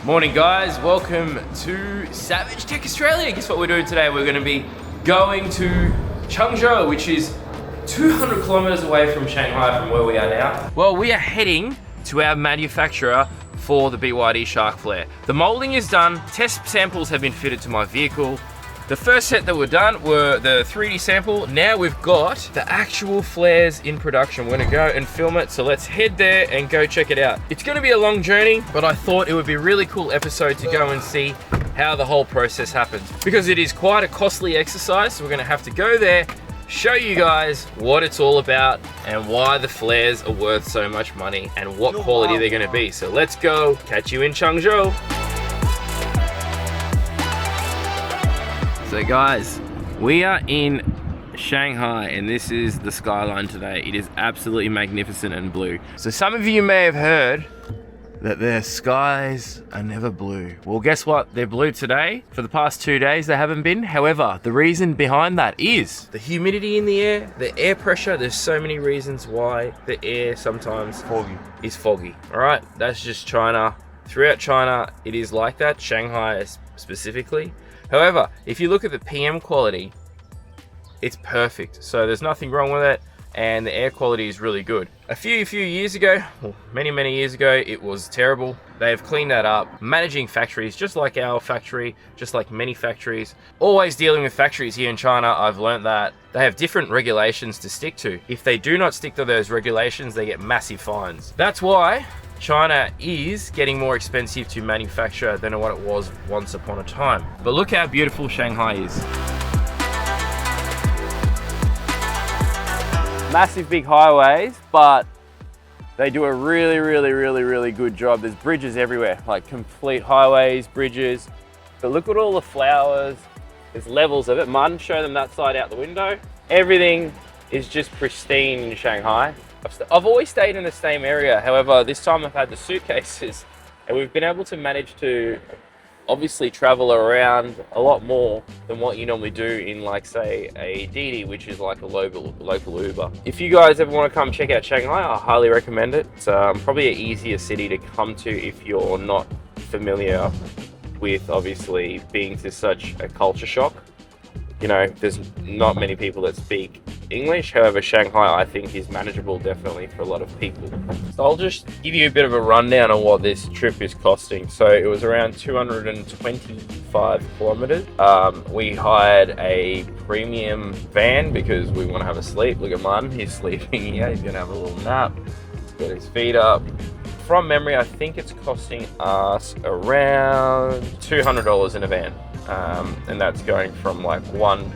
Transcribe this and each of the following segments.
Morning guys, welcome to Savage Tech Australia. Guess what we're doing today? We're going to be going to Changzhou, which is 200 kilometers away from Shanghai from where we are now. Well, we are heading to our manufacturer for the BYD Shark flare. The molding is done, test samples have been fitted to my vehicle. The first set that were done were the 3D sample. Now we've got the actual flares in production. We're gonna go and film it, so let's head there and go check it out. It's gonna be a long journey, but I thought it would be a really cool episode to go and see how the whole process happens. Because it is quite a costly exercise, so we're gonna have to go there, show you guys what it's all about and why the flares are worth so much money and what quality they're gonna be. So let's go, catch you in Changzhou. So guys, we are in Shanghai and this is the skyline today. It is absolutely magnificent and blue. So some of you may have heard that their skies are never blue. Well, guess what? They're blue today. For the past 2 days, they haven't been. However, the reason behind that is the humidity in the air, the air pressure. There's so many reasons why the air sometimes is foggy. All right, that's just China. Throughout China, it is like that. Shanghai specifically. However, if you look at the PM quality, it's perfect. So there's nothing wrong with it, and the air quality is really good. A few years ago, well, many years ago, it was terrible. They've cleaned that up. Managing factories, just like our factory, just like many factories. Always dealing with factories here in China, I've learned that they have different regulations to stick to. If they do not stick to those regulations, they get massive fines. That's why China is getting more expensive to manufacture than what it was once upon a time. But look how beautiful Shanghai is. Massive big highways, but they do a really good job. There's bridges everywhere, like complete highways, bridges. But look at all the flowers. There's levels of it. Mun, show them that side out the window. Everything is just pristine in Shanghai. I've always stayed in the same area. However, this time I've had the suitcases and we've been able to manage to obviously travel around a lot more than what you normally do in, like, say, a Didi, which is like a local Uber. If you guys ever want to come check out Shanghai, I highly recommend it. It's probably an easier city to come to if you're not familiar with, obviously, being to such a culture shock. You know, there's not many people that speak English. However, Shanghai, I think, is manageable definitely for a lot of people. So I'll just give you a bit of a rundown on what this trip is costing. So it was around 225 kilometers. We hired a premium van because we want to have a sleep. Look at Mun, he's sleeping here. He's gonna have a little nap. He's got his feet up. From memory, I think it's costing us around $200 in a van. And that's going from like one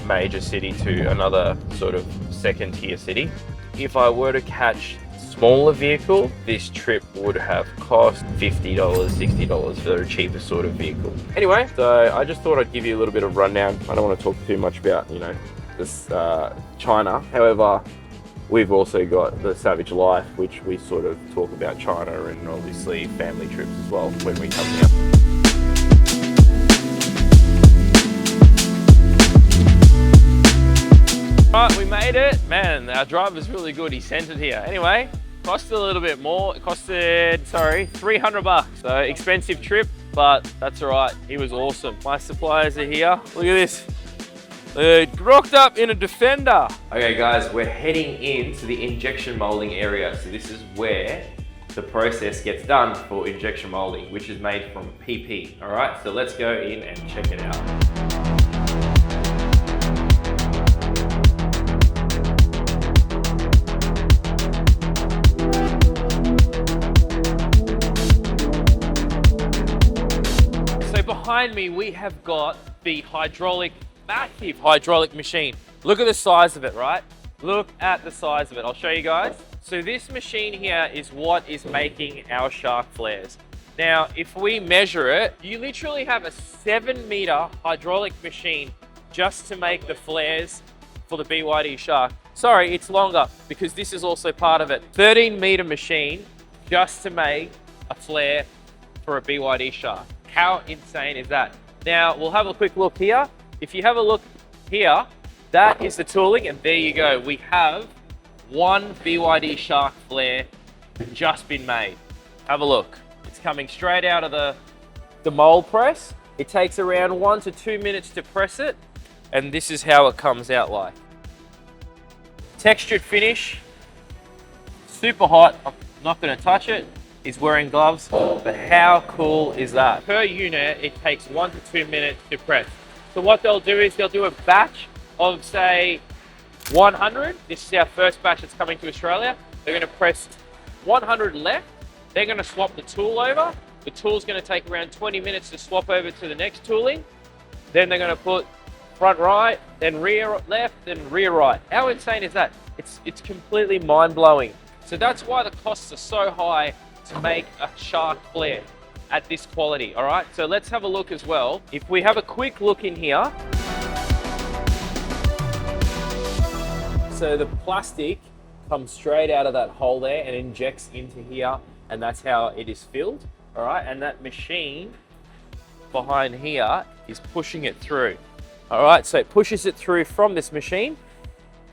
major city to another sort of second tier city. If I were to catch smaller vehicle, this trip would have cost $50, $60 for a cheaper sort of vehicle. Anyway, so I just thought I'd give you a little bit of rundown. I don't want to talk too much about, you know, this China. However, we've also got the Savage Life, which we sort of talk about China and obviously family trips as well when we come here. Right, we made it. Man, our driver's really good. He sent it here. Anyway, costed a little bit more. It costed, sorry, 300 bucks. So expensive trip, but that's all right. He was awesome. My suppliers are here. Look at this. Rocked up in a Defender. Okay guys, we're heading into the injection molding area. So this is where the process gets done for injection molding, which is made from PP. All right, so let's go in and check it out. Behind me, we have got the massive hydraulic machine. Look at the size of it, right? Look at the size of it. I'll show you guys. So this machine here is what is making our Shark flares. Now, if we measure it, you literally have a 7-meter hydraulic machine just to make the flares for the BYD Shark. Sorry, it's longer because this is also part of it. 13-meter machine just to make a flare for a BYD Shark. How insane is that? Now, we'll have a quick look here. If you have a look here, that is the tooling, and there you go. We have one BYD Shark flare just been made. Have a look. It's coming straight out of the the mold press. It takes around 1 to 2 minutes to press it, and this is how it comes out like. Textured finish, super hot. I'm not going to touch it. He's wearing gloves, but how cool is that? Per unit, it takes 1 to 2 minutes to press. So what they'll do is they'll do a batch of, say, 100. This is our first batch that's coming to Australia. They're going to press 100 left. They're going to swap the tool over. The tool's going to take around 20 minutes to swap over to the next tooling. Then they're going to put front right, then rear left, then rear right. How insane is that? It's completely mind-blowing. So that's why the costs are so high to make a Shark flare at this quality, all right? So let's have a look as well. If we have a quick look in here. So the plastic comes straight out of that hole there and injects into here, and that's how it is filled, all right? And that machine behind here is pushing it through, all right? So it pushes it through from this machine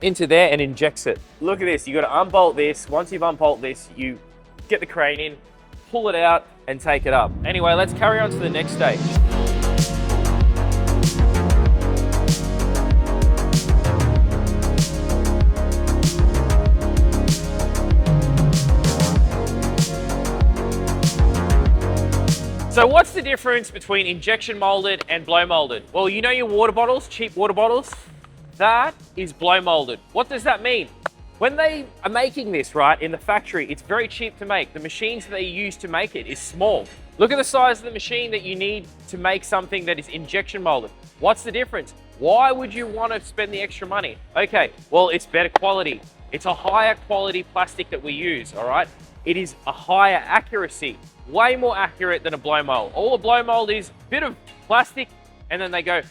into there and injects it. Look at this, you gotta unbolt this. Once you've unbolted this, you get the crane in, pull it out, and take it up. Anyway, let's carry on to the next stage. So what's the difference between injection molded and blow molded? Well, you know your water bottles, cheap water bottles? That is blow molded. What does that mean? When they are making this, right, in the factory, it's very cheap to make. The machines that they use to make it is small. Look at the size of the machine that you need to make something that is injection molded. What's the difference? Why would you want to spend the extra money? Okay, well, it's better quality. It's a higher quality plastic that we use, all right? It is a higher accuracy, way more accurate than a blow mold. All a blow mold is a bit of plastic, and then they go,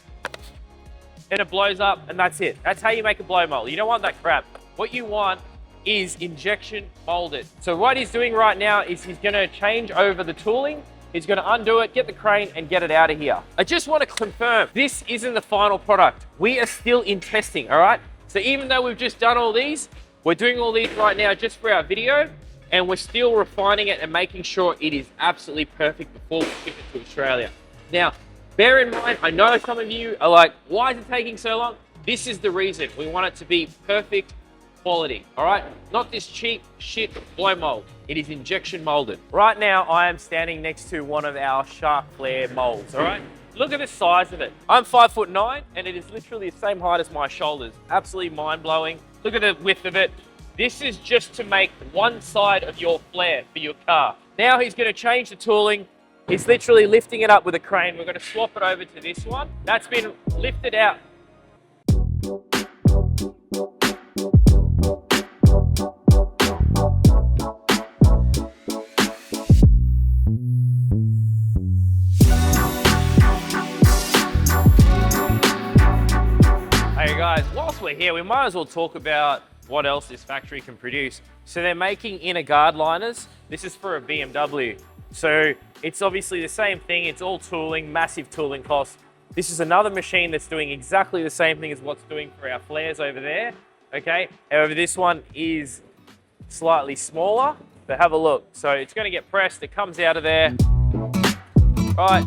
and it blows up, and that's it. That's how you make a blow mold. You don't want that crap. What you want is injection molded. So what he's doing right now is he's gonna change over the tooling. He's gonna undo it, get the crane, and get it out of here. I just wanna confirm, this isn't the final product. We are still in testing, all right? So even though we've just done all these, we're doing all these right now just for our video, and we're still refining it and making sure it is absolutely perfect before we ship it to Australia. Now, bear in mind, I know some of you are like, why is it taking so long? This is the reason. We want it to be perfect quality, all right? Not this cheap shit blow mold. It is injection molded. Right now, I am standing next to one of our Shark flare molds, all right? Look at the size of it. I'm 5'9", and it is literally the same height as my shoulders. Absolutely mind-blowing. Look at the width of it. This is just to make one side of your flare for your car. Now he's gonna change the tooling. He's literally lifting it up with a crane. We're gonna swap it over to this one. That's been lifted out. Hey guys, whilst we're here, we might as well talk about what else this factory can produce. So they're making inner guard liners. This is for a BMW. So it's obviously the same thing. It's all tooling, massive tooling costs. This is another machine that's doing exactly the same thing as what's doing for our flares over there. Okay, however, this one is slightly smaller, but have a look. So it's gonna get pressed, it comes out of there. Right.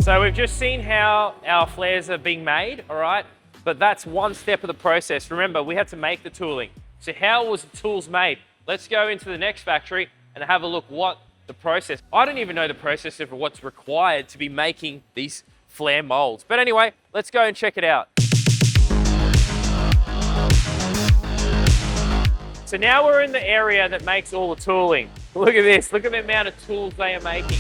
So we've just seen how our flares are being made, all right? But that's one step of the process. Remember, we had to make the tooling. So how was the tools made? Let's go into the next factory and have a look what the process. I don't even know the process of what's required to be making these flare molds. But anyway, let's go and check it out. So now we're in the area that makes all the tooling. Look at this, look at the amount of tools they are making.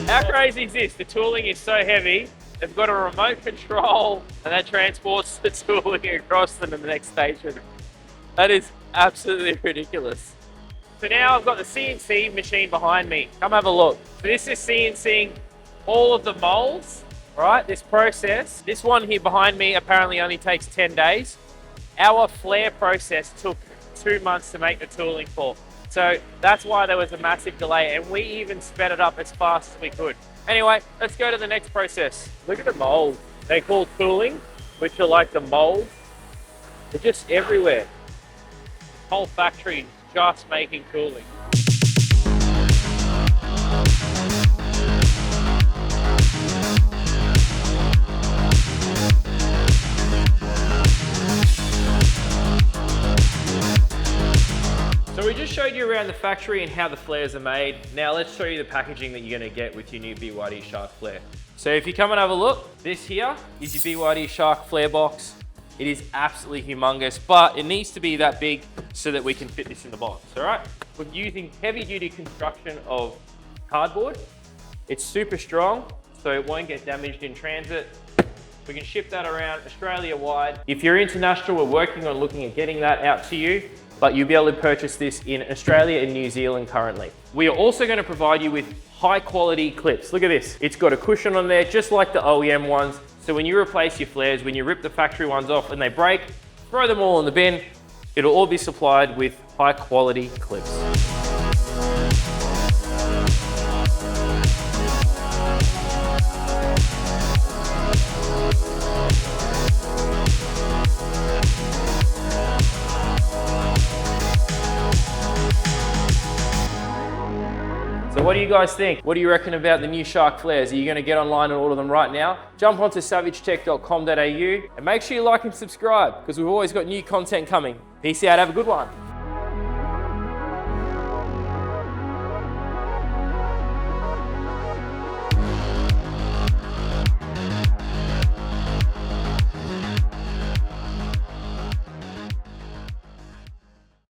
How crazy is this? The tooling is so heavy, they've got a remote control and that transports the tooling across to the next station. That is absolutely ridiculous. So now I've got the CNC machine behind me. Come have a look. So this is CNCing all of the molds All right, this process, this one here behind me apparently only takes 10 days. Our flare process took 2 months to make the tooling for. So that's why there was a massive delay, and we even sped it up as fast as we could. Anyway, let's go to the next process. Look at the mold. They call tooling, which are like the molds. They're just everywhere. Whole factory just making tooling. So we just showed you around the factory and how the flares are made. Now let's show you the packaging that you're gonna get with your new BYD Shark flare. So if you come and have a look, this here is your BYD Shark flare box. It is absolutely humongous, but it needs to be that big so that we can fit this in the box, all right? We're using heavy duty construction of cardboard. It's super strong, so it won't get damaged in transit. We can ship that around Australia-wide. If you're international, we're working on looking at getting that out to you, but you'll be able to purchase this in Australia and New Zealand currently. We are also going to provide you with high quality clips. Look at this. It's got a cushion on there, just like the OEM ones. So when you replace your flares, when you rip the factory ones off and they break, throw them all in the bin. It'll all be supplied with high quality clips. So what do you guys think? What do you reckon about the new Shark flares? Are you going to get online and order them right now? Jump onto savagetech.com.au and make sure you like and subscribe because we've always got new content coming. Peace out, have a good one.